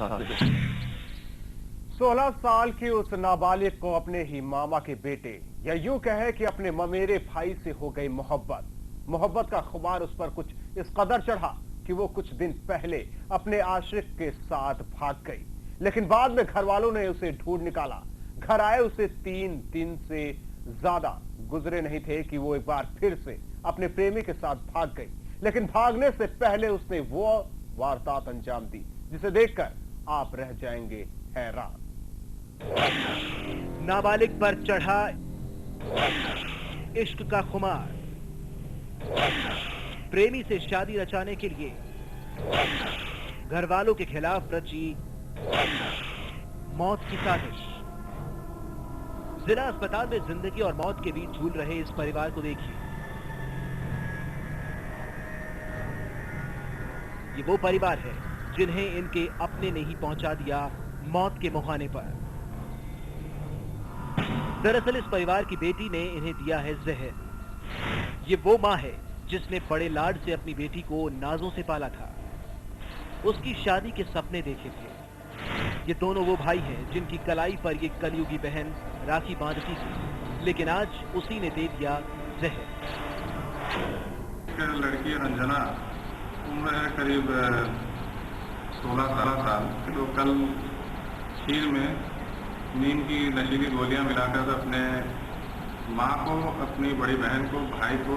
साजिश। 16 साल की उस नाबालिग को अपने ही मामा के बेटे या यूं कहे कि अपने ममेरे भाई से हो गई मोहब्बत का खुमार उस पर कुछ इस कदर चढ़ा कि वो कुछ दिन पहले अपने आशिक के साथ भाग गई, लेकिन बाद में घर वालों ने उसे ढूंढ निकाला। घर आए उसे 3 दिन से ज्यादा गुजरे नहीं थे कि वो एक बार फिर से अपने प्रेमी के साथ भाग गई, लेकिन भागने से पहले उसने वो वारदात अंजाम दी जिसे देखकर आप रह जाएंगे हैरान। नाबालिग पर चढ़ा इश्क का खुमार, प्रेमी से शादी रचाने के लिए घर वालों के खिलाफ रची मौत की साजिश। जिला अस्पताल में जिंदगी और मौत के बीच झूल रहे इस परिवार को देखिए। ये वो परिवार है जिन्हें इनके अपने ने ही पहुंचा दिया मौत के मुहाने पर। दरअसल इस परिवार की बेटी ने इन्हें दिया है जहर। ये वो मां है जिसने बड़े लाड से अपनी बेटी को नाजों से पाला था, उसकी शादी के सपने देखे थे। ये दोनों वो भाई हैं जिनकी कलाई पर ये कलयुगी बहन राखी बांधती थी, लेकिन आज उसी ने दे दिया जहर। लड़की रंजना, उम्र है करीब 16-17 साल। तो कल खीर में नीम की नशीली गोलियां मिलाकर अपने माँ को, अपनी बड़ी बहन को, भाई को,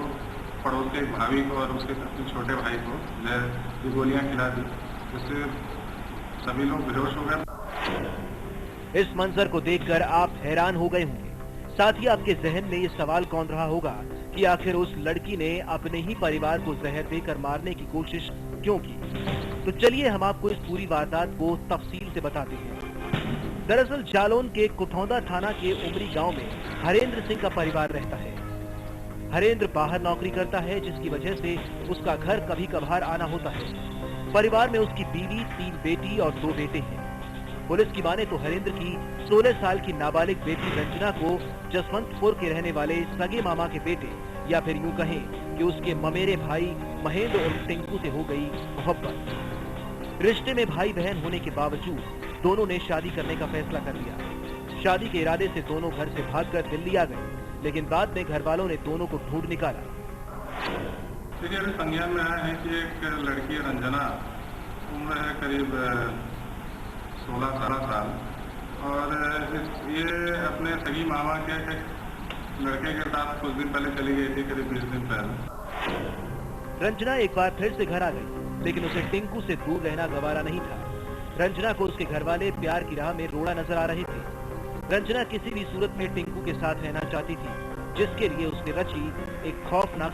पड़ोस के भाभी को और उसके अपने छोटे भाई को ये गोलियां खिला दी, जिससे सभी लोग बेहोश हो गए। इस मंजर को देखकर आप हैरान हो गए होंगे। साथ ही आपके जहन में ये सवाल कौन रहा होगा कि आखिर उस लड़की ने अपने ही परिवार को जहर देकर मारने की कोशिश क्यों की। तो चलिए हम आपको इस पूरी वारदात को तफसील से बताते हैं। दरअसल जालौन के कुठौंदा थाना के उमरी गांव में हरेंद्र सिंह का परिवार रहता है। हरेंद्र बाहर नौकरी करता है, जिसकी वजह से उसका घर कभी कभार आना होता है। परिवार में उसकी बीवी, 3 बेटी और 2 बेटे हैं। पुलिस की माने तो हरेंद्र की 16 साल की नाबालिग बेटी रंजना को जसवंतपुर के रहने वाले सगे मामा के बेटे या फिर यूं कहें कि उसके ममेरे भाई महेंद्र और टिंकू से हो गई मोहब्बत। रिश्ते में भाई बहन होने के बावजूद दोनों ने शादी करने का फैसला कर लिया। शादी के इरादे से दोनों घर से भागकर दिल्ली आ गए, लेकिन बाद में घर वालों ने दोनों को ढूंढ निकाला। संज्ञान में आया है कि एक लड़की रंजना, उम्र है करीब 16-17 साल, और ये अपने सगी मामा के लड़के के साथ कुछ दिन पहले चली गई थी, करीब 20 दिन पहले। रंजना एक बार फिर से घर आ गई, लेकिन उसे टिंकू से दूर रहना गवारा नहीं था। रंजना को उसके घर वाले प्यार की राह में रोड़ा नजर आ रहे थे। रंजना किसी भी सूरत में टिंकू के साथ रहना चाहती थी, जिसके लिए उसने रची एक खौफनाक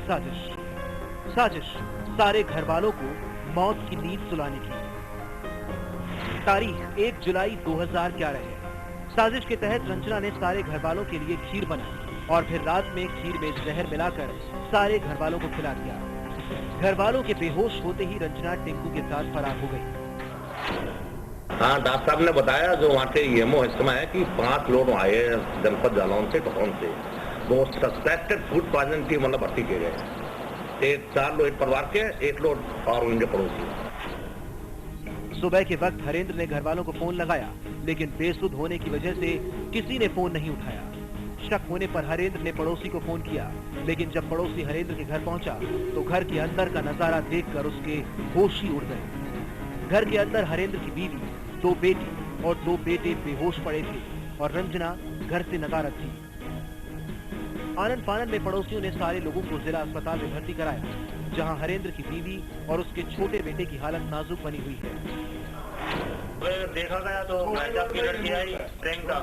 साजिश सारे घर वालों को मौत की नींद सुलाने की। तारीख 1 जुलाई 2011 है। साजिश के तहत रंजना ने सारे घर वालों के लिए खीर बनाई और फिर रात में खीर में जहर मिलाकर सारे घर वालों को खिला दिया। घर वालों के बेहोश होते ही रंजना टिंकू के साथ फरार हो गई। हाँ, डॉक्टर साहब ने बताया जो वहाँ के ईएमओ इसमें है कि 5 लोग आए जनपद जालौन से, टोन से, वो सस्पेक्टेड फूड पॉइजन की मतलब भर्ती किए गए। 4 लोग एक परिवार के, 1 लोग और उनके पड़ोसी। सुबह के वक्त हरेंद्र ने घर वालों को फोन लगाया, लेकिन बेसुध होने की वजह से किसी ने फोन नहीं उठाया। शक होने पर हरेंद्र ने पड़ोसी को फोन किया, लेकिन जब पड़ोसी हरेंद्र के घर पहुंचा तो घर के अंदर का नजारा देखकर उसके होश ही उड़ गए। घर के अंदर हरेंद्र की बीवी, 2 बेटी और 2 बेटे बेहोश पड़े थे और रंजना घर से नदारद थी। आनंद फानंद में पड़ोसियों ने सारे लोगों को जिला अस्पताल में भर्ती कराया, जहां हरेंद्र की बीवी और उसके छोटे बेटे की हालत नाजुक बनी हुई है। देखा गया तो जब की लड़की आई प्रियंका,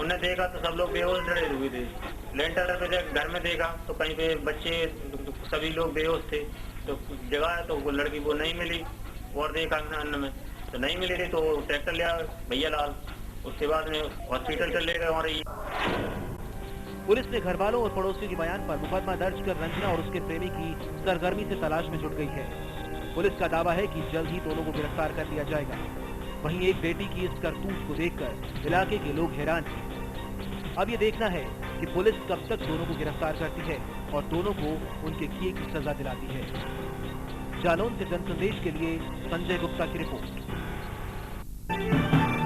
उन्हें देखा तो सब लोग बेहोश डरे हुए थे। लेंटर पे घर में देखा तो कहीं पे बच्चे सभी लोग बेहोश थे, तो जगह तो वो लड़की वो नहीं मिली। और देखा अन्न में तो नहीं मिली थी, तो ट्रैक्टर लिया भैया लाल, उसके बाद में हॉस्पिटल चल ले गए। और पुलिस ने घर वालों और पड़ोसियों के बयान पर मुकदमा दर्ज कर रंजना और उसके प्रेमी की सरगर्मी से तलाश में जुट गई है। पुलिस का दावा है कि जल्द ही दोनों को गिरफ्तार कर लिया जाएगा। वहीं एक बेटी की इस करतूत को देखकर इलाके के लोग हैरान हैं। अब ये देखना है कि पुलिस कब तक दोनों को गिरफ्तार करती है और दोनों को उनके किए की सजा दिलाती है। 'जालौन से जनसंदेश के लिए संजय गुप्ता की रिपोर्ट। 'जालौन से जनसंदेश के लिए संजय गुप्ता की रिपोर्ट। है।